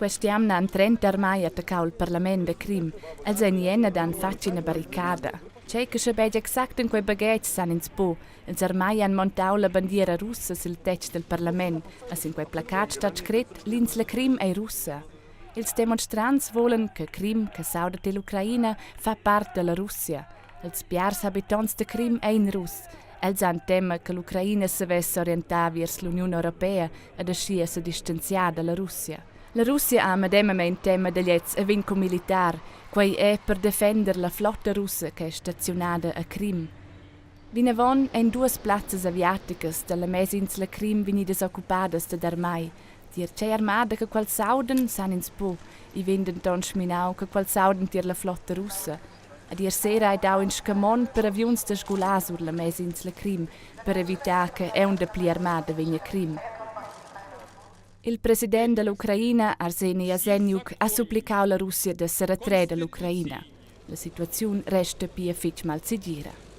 Quest'anno han 30 armai attaccau il Parlamento de Crim, els en iena dan fatto una barricada. C'è che se vede exact in quei baghetti san ins po, els armai han montau la bandiera russa sul tetto del Parlament, as in quei placat sta scritto «L'ins la Crim è russa». Els demonstrants volen che Crim, che sauda dell'Ucraina, fa parte della Russia. Els piars abitants de Crim è in russ. Els han tema che l'Ucraina si vesse orientare verso l'Unione Europea ed ascia si distanziare dalla Russia. La Russia ha medemamente tema degli a vinco militar, quei è per difendere la flotta russa che è stazionata a Crim. Vinavon en due plazzas aviaticas dalla mesinsla Crim venidas occupadas da armai. Tier c'è armada che qual sauden san ins po, i venden ton schminau che qual sauden tier la flotta russa. Ad ier sera è dau in scamon per avions da scolà sur la mesinsla Crim, per evitare che è un de pli armada vegna Crim. Il presidente dell'Ucraina, Arseniy Yatsenyuk, ha supplicato la Russia di se retrare dall'Ucraina. La situazione resta più mal sigura.